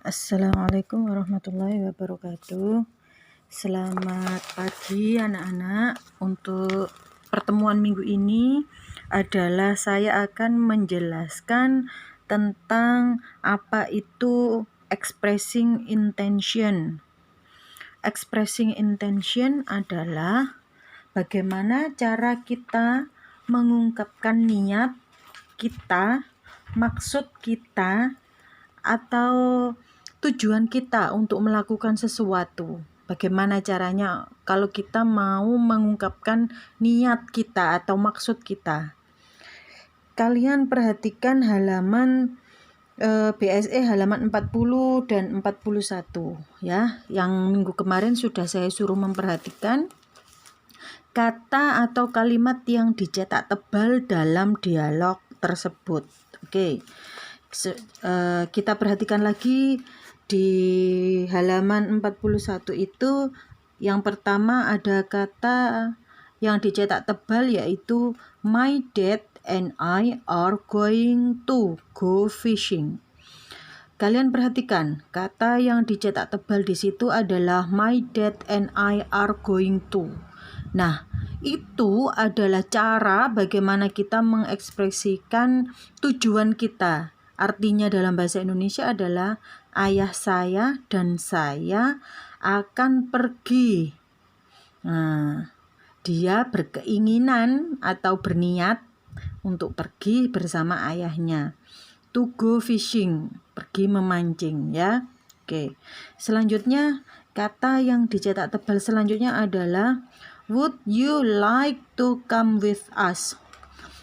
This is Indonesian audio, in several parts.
Assalamualaikum warahmatullahi wabarakatuh. Selamat pagi anak-anak. Untuk pertemuan minggu ini adalah saya akan menjelaskan tentang apa itu expressing intention. Expressing intention adalah bagaimana cara kita mengungkapkan niat kita, maksud kita, atau tujuan kita untuk melakukan sesuatu. Bagaimana caranya kalau kita mau mengungkapkan niat kita atau maksud kita. Kalian perhatikan halaman BSE halaman 40 dan 41 ya. Yang minggu kemarin sudah saya suruh memperhatikan kata atau kalimat yang dicetak tebal dalam dialog tersebut. Oke. Kita perhatikan lagi di halaman 41 itu yang pertama ada kata yang dicetak tebal yaitu my dad and I are going to go fishing. Kalian perhatikan kata yang dicetak tebal di situ adalah my dad and I are going to. Nah, itu adalah cara bagaimana kita mengekspresikan tujuan kita. Artinya dalam bahasa Indonesia adalah ayah saya dan saya akan pergi. Nah, dia berkeinginan atau berniat untuk pergi bersama ayahnya. To go fishing, pergi memancing ya. Oke. Selanjutnya kata yang dicetak tebal selanjutnya adalah would you like to come with us?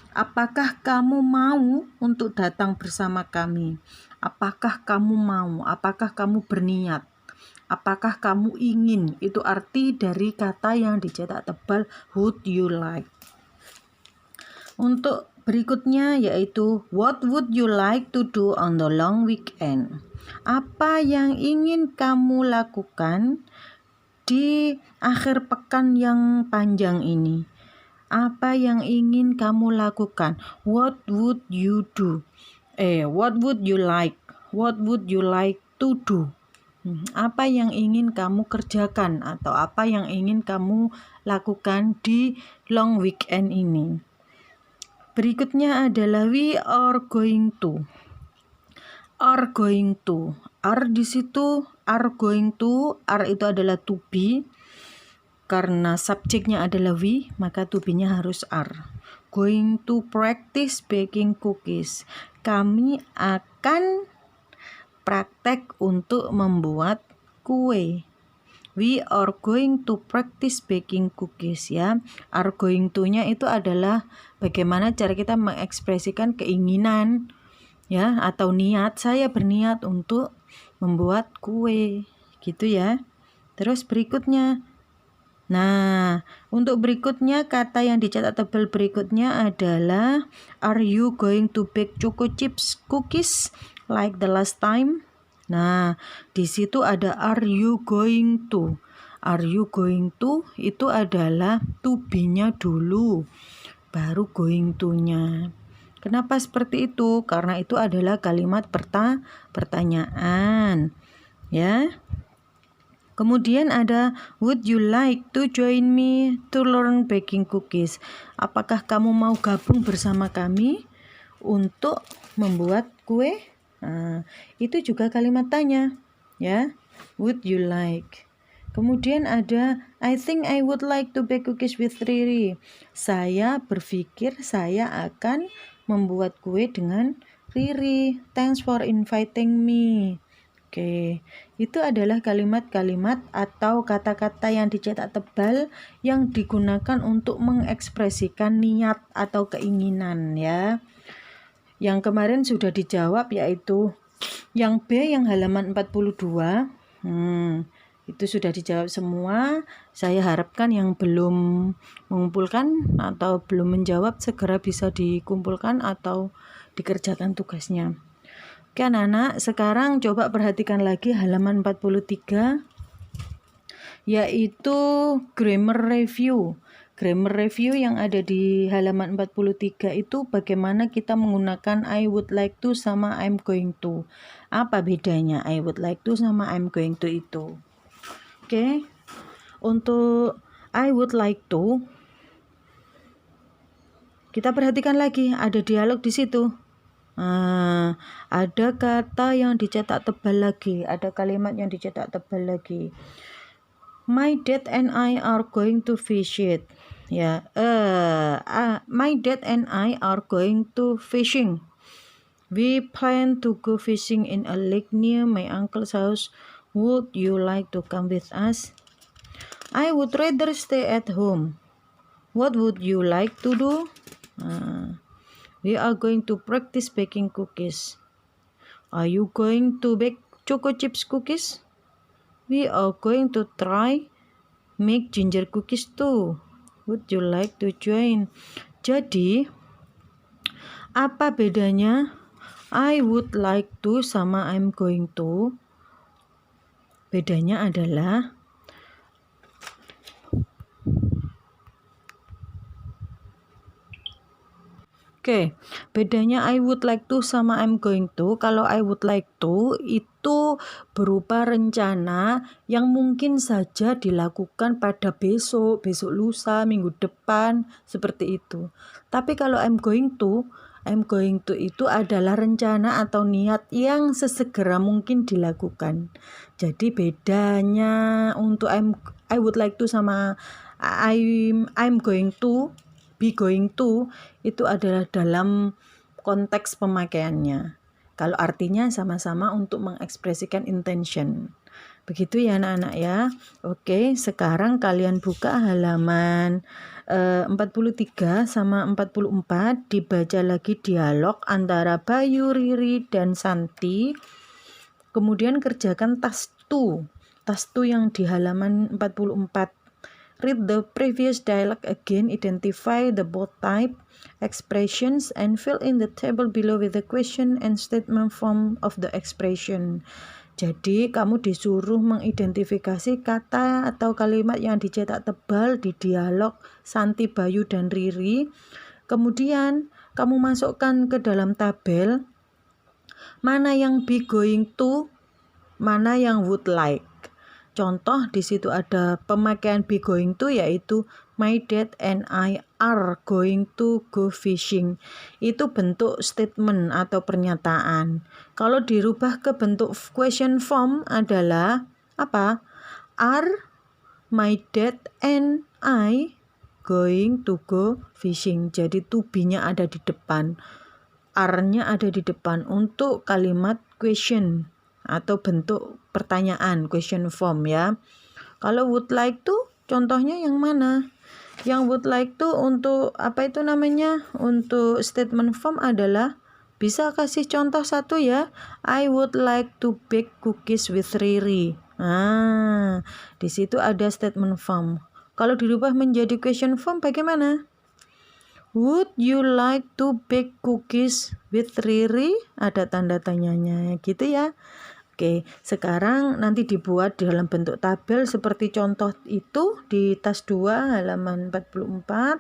Apakah kamu mau untuk datang bersama kami? Apakah kamu mau? Apakah kamu berniat? Apakah kamu ingin? Itu arti dari kata yang dicetak tebal would you like. Untuk berikutnya yaitu what would you like to do on the long weekend? Apa yang ingin kamu lakukan di akhir pekan yang panjang ini? Apa yang ingin kamu lakukan? What would you do? What would you like? What would you like to do? Apa yang ingin kamu kerjakan atau apa yang ingin kamu lakukan di long weekend ini? Berikutnya adalah we are going to. Are going to. Are di situ are going to. Are itu adalah to be. Karena subjeknya adalah we, maka to be-nya harus are. Going to practice baking cookies. Kami akan praktek untuk membuat kue. We are going to practice baking cookies ya. Are going to-nya itu adalah bagaimana cara kita mengekspresikan keinginan ya atau niat. Saya berniat untuk membuat kue gitu ya. Terus berikutnya. Nah, untuk berikutnya kata yang dicetak tebal berikutnya adalah are you going to bake choco chips cookies like the last time? Nah, di situ ada are you going to. Are you going to itu adalah to be-nya dulu, baru going to-nya. Kenapa seperti itu? Karena itu adalah kalimat pertanyaan. Ya. Kemudian ada would you like to join me to learn baking cookies? Apakah kamu mau gabung bersama kami untuk membuat kue? Nah, itu juga kalimat tanya, ya. Would you like? Kemudian ada I think I would like to bake cookies with Riri. Saya berpikir saya akan membuat kue dengan Riri. Thanks for inviting me. Oke, itu adalah kalimat-kalimat atau kata-kata yang dicetak tebal yang digunakan untuk mengekspresikan niat atau keinginan ya. Yang kemarin sudah dijawab yaitu yang B yang halaman 42. Itu sudah dijawab semua. Saya harapkan yang belum mengumpulkan atau belum menjawab segera bisa dikumpulkan atau dikerjakan tugasnya. Oke anak-anak, sekarang coba perhatikan lagi halaman 43 yaitu grammar review. grammar review yang ada di halaman 43 itu bagaimana kita menggunakan I would like to sama I'm going to. Apa bedanya I would like to sama I'm going to itu? Oke. Untuk I would like to, kita perhatikan lagi, ada dialog di situ. Ada kata yang dicetak tebal lagi, ada kalimat yang dicetak tebal lagi. My dad and I are going to visit. Ya, my dad and I are going to fishing. We plan to go fishing in a lake near my uncle's house. Would you like to come with us? I would rather stay at home. What would you like to do? We are going to practice baking cookies. Are you going to bake choco chips cookies? We are going to try make ginger cookies too. Would you like to join? Jadi, apa bedanya I would like to sama I'm going to? Bedanya adalah bedanya I would like to sama I'm going to. Kalau I would like to itu berupa rencana yang mungkin saja dilakukan pada besok lusa, minggu depan, seperti itu. Tapi kalau I'm going to itu adalah rencana atau niat yang sesegera mungkin dilakukan. Jadi bedanya untuk I would like to sama I'm going to, be going to, itu adalah dalam konteks pemakaiannya. Kalau artinya sama-sama untuk mengekspresikan intention. Begitu ya anak-anak ya. Oke, sekarang kalian buka halaman 43 sama 44, dibaca lagi dialog antara Bayu, Riri, dan Santi. Kemudian kerjakan task 2 yang di halaman 44. Read the previous dialogue again, identify the both type expressions, and fill in the table below with the question and statement form of the expression. Jadi kamu disuruh mengidentifikasi kata atau kalimat yang dicetak tebal di dialog Santi, Bayu, dan Riri. Kemudian kamu masukkan ke dalam tabel mana yang be going to, mana yang would like. Contoh di situ ada pemakaian be going to, yaitu my dad and I are going to go fishing. Itu bentuk statement atau pernyataan. Kalau dirubah ke bentuk question form adalah apa? Are my dad and I going to go fishing. Jadi to be-nya ada di depan, are-nya ada di depan untuk kalimat question atau bentuk pertanyaan, question form ya. Kalau would like to, contohnya yang mana? Yang would like to untuk apa itu namanya? Untuk statement form adalah, bisa kasih contoh satu ya? I would like to bake cookies with Riri. Di situ ada statement form. Kalau dirubah menjadi question form bagaimana? Would you like to bake cookies with Riri? Ada tanda tanyanya gitu ya. Oke, sekarang nanti dibuat dalam bentuk tabel seperti contoh itu di tas 2 halaman 44.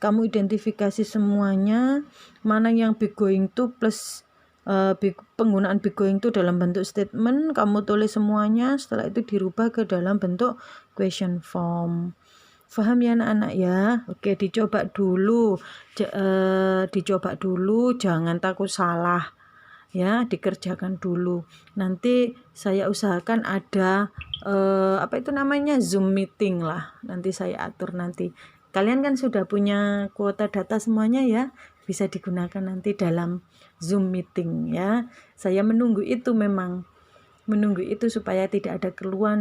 Kamu identifikasi semuanya, mana yang be going to plus penggunaan be going to dalam bentuk statement, kamu tulis semuanya, setelah itu dirubah ke dalam bentuk question form. Paham ya anak-anak ya? Oke, dicoba dulu, jangan takut salah. Ya, dikerjakan dulu. Nanti saya usahakan ada Zoom meeting lah. Nanti saya atur nanti. Kalian kan sudah punya kuota data semuanya ya. Bisa digunakan nanti dalam Zoom meeting ya. Saya menunggu itu supaya tidak ada keluhan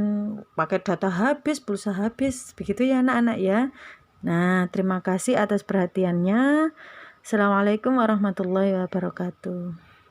pakai data habis, pulsa habis. Begitu ya anak-anak ya. Nah, terima kasih atas perhatiannya. Assalamualaikum warahmatullahi wabarakatuh.